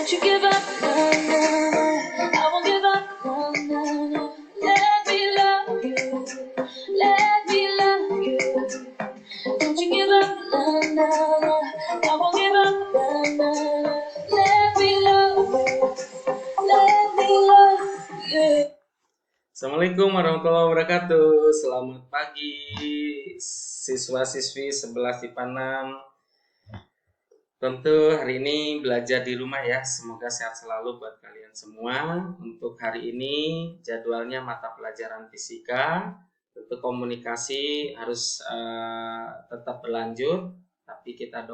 Don't you give up, no, no, no. I won't give up, no, no, no. Let me love you, let me love you. Don't you give up, no, no, no. I won't give up, no, no, no. Let me love you, let me love you. Assalamualaikum warahmatullahi wabarakatuh. Selamat pagi siswa-siswi 11 IPA 6. Tentu hari ini belajar di rumah ya. Semoga sehat selalu buat kalian semua. Untuk hari ini jadwalnya mata pelajaran fisika. Tentu komunikasi harus tetap berlanjut. Tapi kita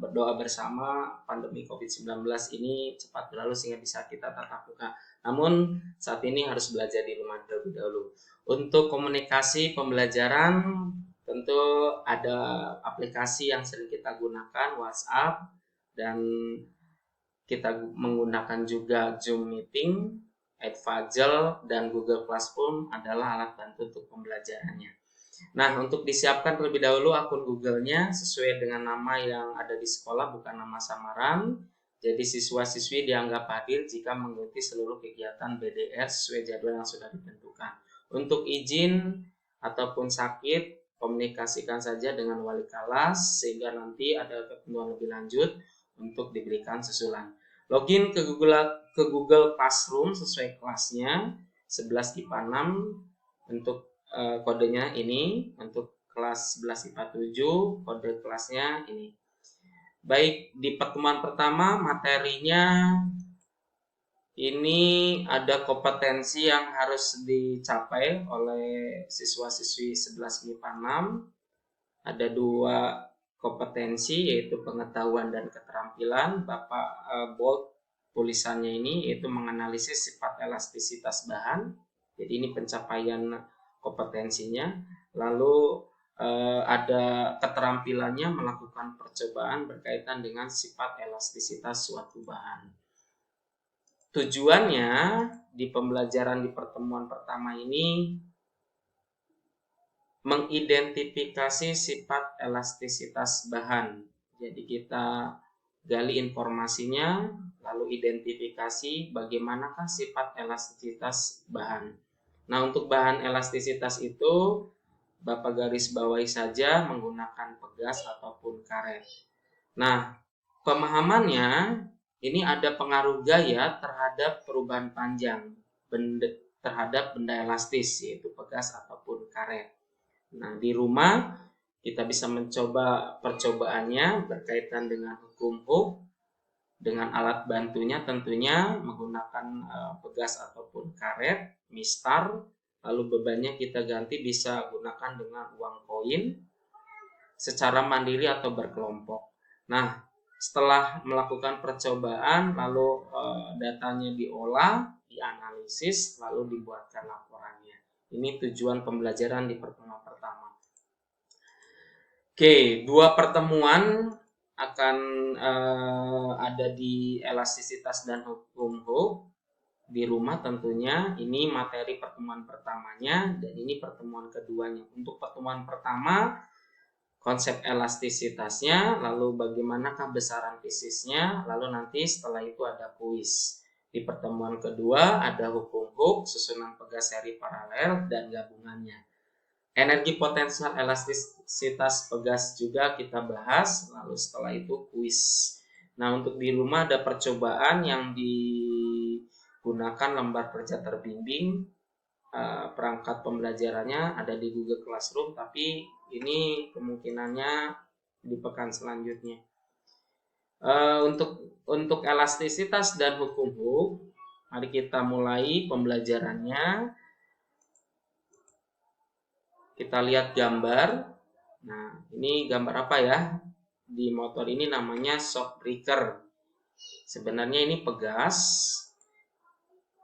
berdoa bersama pandemi COVID-19 ini cepat berlalu sehingga bisa kita tatap muka. Namun saat ini harus belajar di rumah terlebih dahulu. Untuk komunikasi pembelajaran tentu ada aplikasi yang sering kita gunakan, WhatsApp, dan kita menggunakan juga Zoom Meeting, Edfagel, dan Google Classroom adalah alat bantu untuk pembelajarannya. Nah, untuk disiapkan terlebih dahulu akun Google-nya sesuai dengan nama yang ada di sekolah, bukan nama samaran. Jadi siswa-siswi dianggap hadir jika mengikuti seluruh kegiatan BDR sesuai jadwal yang sudah ditentukan. Untuk izin ataupun sakit, komunikasikan saja dengan wali kelas sehingga nanti ada ketentuan lebih lanjut untuk diberikan susulan. Login ke Google Classroom sesuai kelasnya 11 IPA 6 untuk kodenya ini, untuk kelas 11 IPA 7 kode kelasnya ini. Baik, di pertemuan pertama materinya ini ada kompetensi yang harus dicapai oleh siswa-siswi 11 IPA 6. Ada dua kompetensi yaitu pengetahuan dan keterampilan. Bapak bold tulisannya ini yaitu menganalisis sifat elastisitas bahan. Jadi ini pencapaian kompetensinya. Lalu ada keterampilannya melakukan percobaan berkaitan dengan sifat elastisitas suatu bahan. Tujuannya di pembelajaran di pertemuan pertama ini mengidentifikasi sifat elastisitas bahan. Jadi kita gali informasinya, lalu identifikasi bagaimanakah sifat elastisitas bahan. Nah, untuk bahan elastisitas itu Bapak garis bawahi saja menggunakan pegas ataupun karet. Nah, pemahamannya ini ada pengaruh gaya terhadap perubahan panjang terhadap benda elastis yaitu pegas ataupun karet. Nah, di rumah kita bisa mencoba percobaannya berkaitan dengan hukum Hooke dengan alat bantunya tentunya menggunakan pegas ataupun karet, mistar, lalu bebannya kita ganti bisa gunakan dengan uang koin secara mandiri atau berkelompok. Nah, setelah melakukan percobaan lalu datanya diolah, dianalisis, lalu dibuatkan laporannya. Ini tujuan pembelajaran di pertemuan pertama. Oke, dua pertemuan akan ada di elastisitas dan hukum Hooke di rumah tentunya. Ini materi pertemuan pertamanya dan ini pertemuan keduanya. Untuk pertemuan pertama konsep elastisitasnya, lalu bagaimanakah besaran fisiknya, lalu nanti setelah itu ada kuis. Di pertemuan kedua ada hukum Hooke, susunan pegas seri paralel dan gabungannya. Energi potensial elastisitas pegas juga kita bahas, lalu setelah itu kuis. Nah, untuk di rumah ada percobaan yang digunakan lembar kerja terbimbing. Perangkat pembelajarannya ada di Google Classroom, tapi ini kemungkinannya di pekan selanjutnya. Untuk elastisitas dan hukum Hooke, mari kita mulai pembelajarannya. Kita lihat gambar. Nah, ini gambar apa ya? Di motor ini namanya shock breaker. Sebenarnya ini pegas,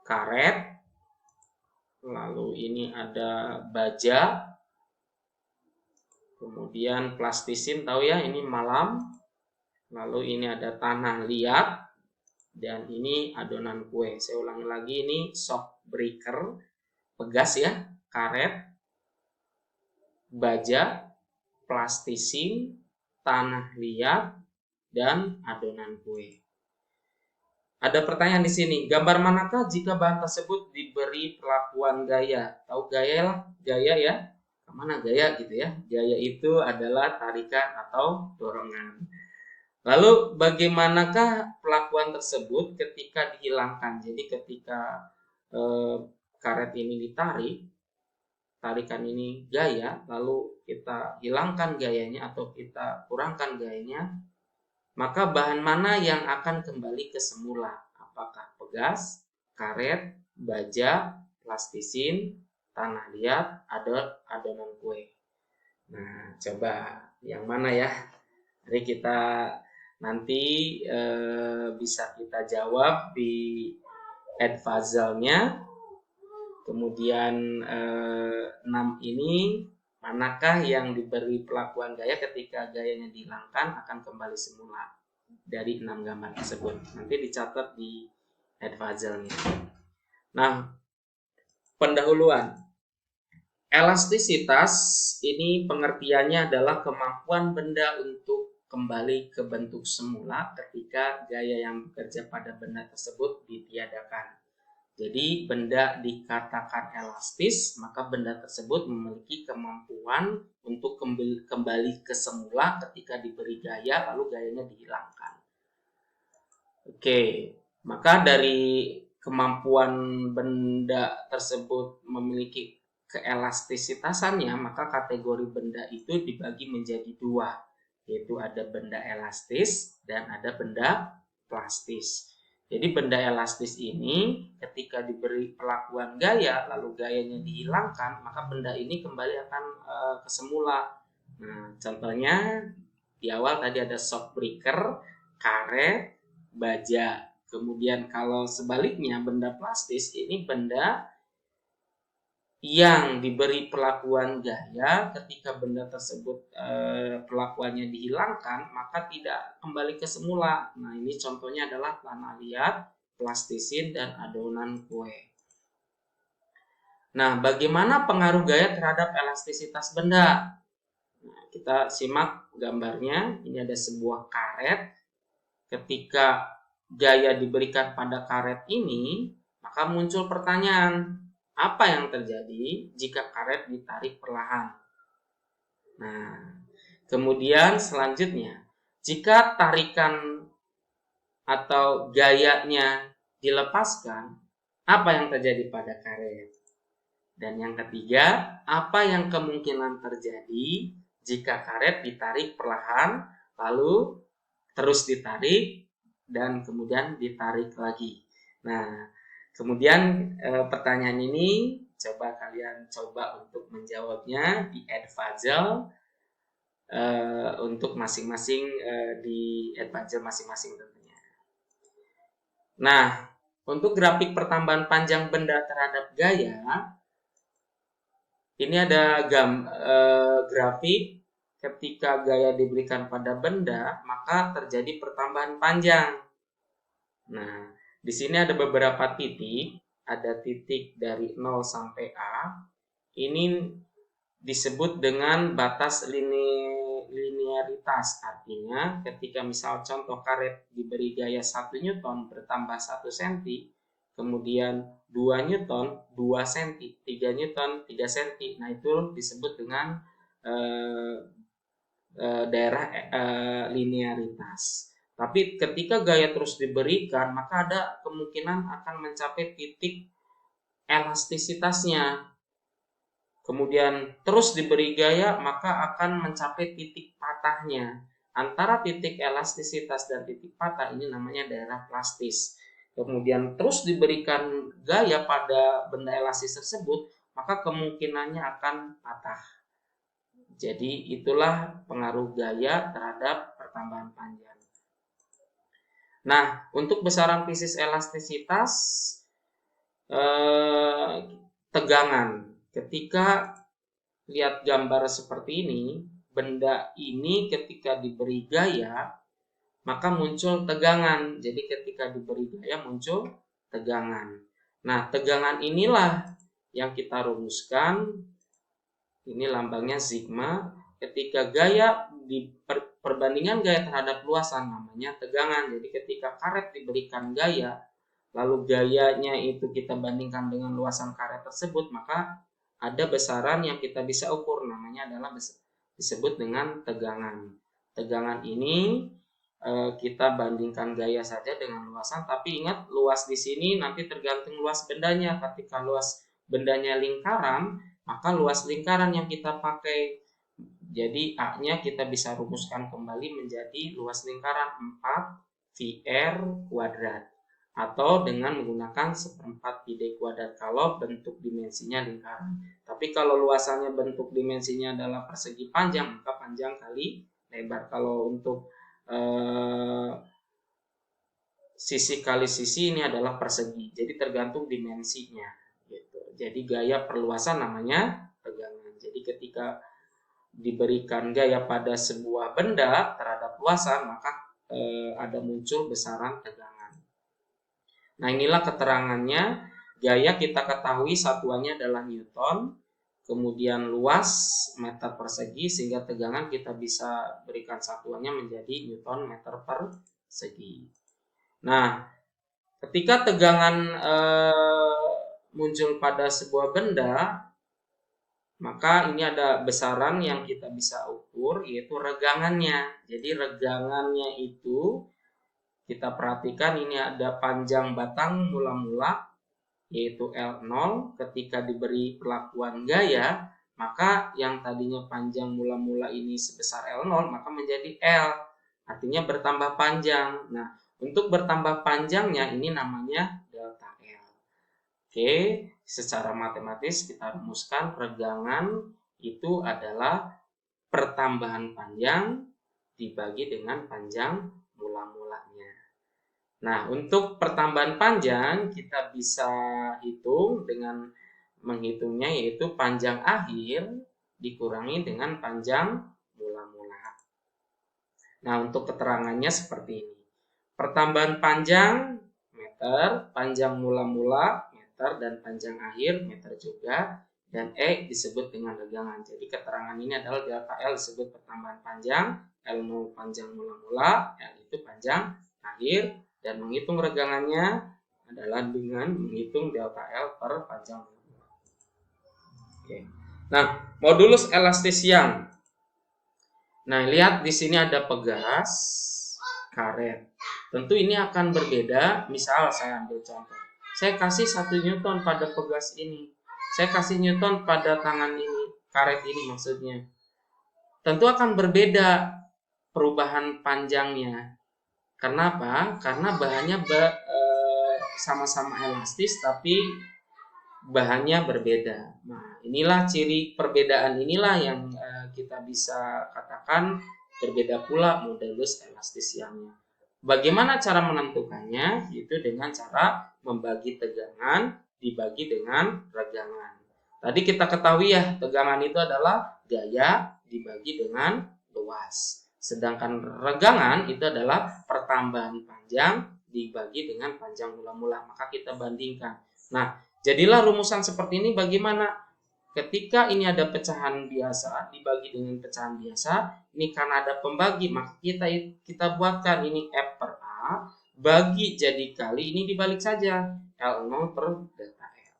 karet, lalu ini ada baja, kemudian plastisin, tahu ya, ini malam, lalu ini ada tanah liat, dan ini adonan kue. Saya ulangi lagi, ini shock breaker, pegas ya, karet, baja, plastisin, tanah liat, dan adonan kue. Ada pertanyaan di sini. Gambar manakah jika bahan tersebut diberi perlakuan gaya? Tahu gaya lah, gaya ya. Kemana gaya gitu ya? Gaya itu adalah tarikan atau dorongan. Lalu bagaimanakah perlakuan tersebut ketika dihilangkan? Jadi ketika karet ini ditarik, tarikan ini gaya, lalu kita hilangkan gayanya atau kita kurangkan gayanya, maka bahan mana yang akan kembali ke semula? Apakah pegas, karet, baja, plastisin, tanah liat, adonan kue? Nah, coba yang mana ya? Mari kita nanti bisa kita jawab di Edpuzzle-nya. Kemudian 6 ini manakah yang diberi perlakuan gaya ketika gayanya dihilangkan akan kembali semula dari 6 gambar tersebut. Nanti dicatat di Edpuzzle-nya. Nah, pendahuluan. Elastisitas ini pengertiannya adalah kemampuan benda untuk kembali ke bentuk semula ketika gaya yang bekerja pada benda tersebut ditiadakan. Jadi benda dikatakan elastis, maka benda tersebut memiliki kemampuan untuk kembali ke semula ketika diberi gaya lalu gayanya dihilangkan. Oke, maka dari kemampuan benda tersebut memiliki keelastisitasannya, maka kategori benda itu dibagi menjadi 2, yaitu ada benda elastis dan ada benda plastis. Jadi benda elastis ini ketika diberi perlakuan gaya lalu gayanya dihilangkan, maka benda ini kembali akan ke semula. Nah, contohnya di awal tadi ada shock breaker, karet, baja. Kemudian kalau sebaliknya benda plastis ini benda yang diberi perlakuan gaya, ketika benda tersebut perlakuannya dihilangkan maka tidak kembali ke semula. Nah, ini contohnya adalah tanah liat, plastisin, dan adonan kue. Nah, bagaimana pengaruh gaya terhadap elastisitas benda? Nah, kita simak gambarnya. Ini ada sebuah karet. Ketika gaya diberikan pada karet ini, maka muncul pertanyaan, apa yang terjadi jika karet ditarik perlahan? Nah, kemudian selanjutnya, jika tarikan atau gayanya dilepaskan, apa yang terjadi pada karet? Dan yang ketiga, apa yang kemungkinan terjadi jika karet ditarik perlahan, lalu terus ditarik, dan kemudian ditarik lagi? Nah, kemudian pertanyaan ini kalian coba untuk menjawabnya di Edpuzzle untuk masing-masing di Edpuzzle masing-masing tentunya. Nah, untuk grafik pertambahan panjang benda terhadap gaya, ini ada grafik ketika gaya diberikan pada benda, maka terjadi pertambahan panjang. Nah, di sini ada beberapa titik, ada titik dari 0 sampai A. Ini disebut dengan batas linearitas. Artinya, ketika misal contoh karet diberi gaya 1 Newton bertambah 1 cm, kemudian 2 Newton 2 cm, 3 Newton 3 cm. Nah, itu disebut dengan daerah linearitas. Tapi ketika gaya terus diberikan, maka ada kemungkinan akan mencapai titik elastisitasnya. Kemudian terus diberi gaya, maka akan mencapai titik patahnya. Antara titik elastisitas dan titik patah ini namanya daerah plastis. Kemudian terus diberikan gaya pada benda elastis tersebut, maka kemungkinannya akan patah. Jadi itulah pengaruh gaya terhadap pertambahan panjang. Nah, untuk besaran fisis elastisitas tegangan. Ketika lihat gambar seperti ini, benda ini ketika diberi gaya, maka muncul tegangan. Jadi ketika diberi gaya muncul tegangan. Nah, tegangan inilah yang kita rumuskan. Ini lambangnya sigma. Ketika gaya perbandingan gaya terhadap luasan namanya tegangan. Jadi ketika karet diberikan gaya, lalu gayanya itu kita bandingkan dengan luasan karet tersebut, maka ada besaran yang kita bisa ukur, namanya adalah disebut dengan tegangan. Tegangan ini kita bandingkan gaya saja dengan luasan, tapi ingat luas di sini nanti tergantung luas bendanya. Ketika luas bendanya lingkaran, maka luas lingkaran yang kita pakai. Jadi A-nya kita bisa rumuskan kembali menjadi luas lingkaran 4 VR kuadrat, atau dengan menggunakan 1/4 pi d kuadrat kalau bentuk dimensinya lingkaran. Tapi kalau luasannya bentuk dimensinya adalah persegi panjang, maka panjang kali lebar. Kalau untuk sisi kali sisi ini adalah persegi, jadi tergantung dimensinya gitu. Jadi gaya perluasan namanya tegangan. Jadi ketika diberikan gaya pada sebuah benda terhadap luasan, maka ada muncul besaran tegangan. Nah, inilah keterangannya. Gaya kita ketahui satuannya adalah Newton, kemudian luas meter persegi, sehingga tegangan kita bisa berikan satuannya menjadi Newton meter persegi. Nah, ketika tegangan muncul pada sebuah benda, maka ini ada besaran yang kita bisa ukur, yaitu regangannya. Jadi regangannya itu kita perhatikan, ini ada panjang batang mula-mula yaitu L0. Ketika diberi perlakuan gaya, maka yang tadinya panjang mula-mula ini sebesar L0 maka menjadi L, artinya bertambah panjang. Nah, untuk bertambah panjangnya ini namanya delta L. Oke, secara matematis kita rumuskan regangan itu adalah pertambahan panjang dibagi dengan panjang mula-mulanya. Nah, untuk pertambahan panjang kita bisa hitung dengan menghitungnya, yaitu panjang akhir dikurangi dengan panjang mula-mula. Nah, untuk keterangannya seperti ini. Pertambahan panjang meter, panjang mula-mula meter, dan panjang akhir meter juga, dan E disebut dengan regangan. Jadi keterangan ini adalah delta L disebut pertambahan panjang, L0 panjang mula-mula, L itu panjang akhir, dan menghitung regangannya adalah dengan menghitung delta L per panjang mula-mula. Oke. Nah, modulus elastis yang. Nah, lihat di sini ada pegas, karet. Tentu ini akan berbeda. Misal saya ambil contoh. Saya kasih 1 Newton pada pegas ini. Saya kasih Newton pada tangan ini, karet ini maksudnya. Tentu akan berbeda perubahan panjangnya. Kenapa? Karena bahannya sama-sama elastis, tapi bahannya berbeda. Nah, inilah ciri perbedaan inilah yang kita bisa katakan berbeda pula modulus elastis yangnya. Bagaimana cara menentukannya? Itu dengan cara membagi tegangan dibagi dengan regangan. Tadi kita ketahui ya, tegangan itu adalah gaya dibagi dengan luas. Sedangkan regangan itu adalah pertambahan panjang dibagi dengan panjang mula-mula. Maka kita bandingkan. Nah, jadilah rumusan seperti ini bagaimana? Ketika ini ada pecahan biasa dibagi dengan pecahan biasa, ini karena ada pembagi, maka kita buatkan ini F per A bagi jadi kali ini dibalik saja L0 per delta L.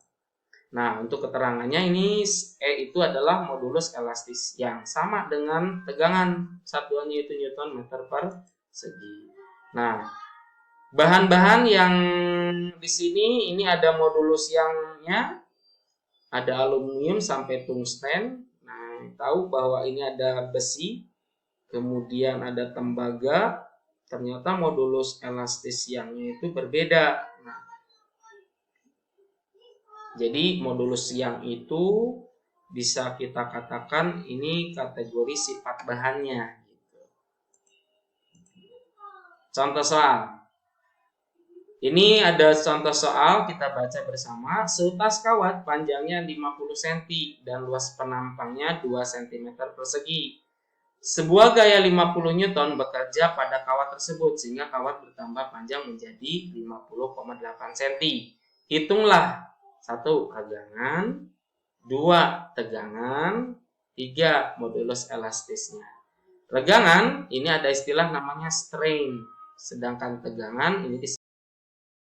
Nah, untuk keterangannya ini E itu adalah modulus elastis yang sama dengan tegangan, satuannya itu Newton meter persegi. Nah, bahan-bahan yang di sini ini ada modulus yangnya, ada aluminium sampai tungsten. Nah, tahu bahwa ini ada besi, kemudian ada tembaga. Ternyata modulus elastis yangnya itu berbeda. Nah, jadi modulus yang itu bisa kita katakan ini kategori sifat bahannya. Contoh soal. Ini ada contoh soal, kita baca bersama. Seutas kawat panjangnya 50 cm dan luas penampangnya 2 cm persegi. Sebuah gaya 50 Newton bekerja pada kawat tersebut sehingga kawat bertambah panjang menjadi 50,8 cm. Hitunglah 1. Regangan, 2. Tegangan, 3. Modulus elastisnya. Regangan ini ada istilah namanya strain, sedangkan tegangan ini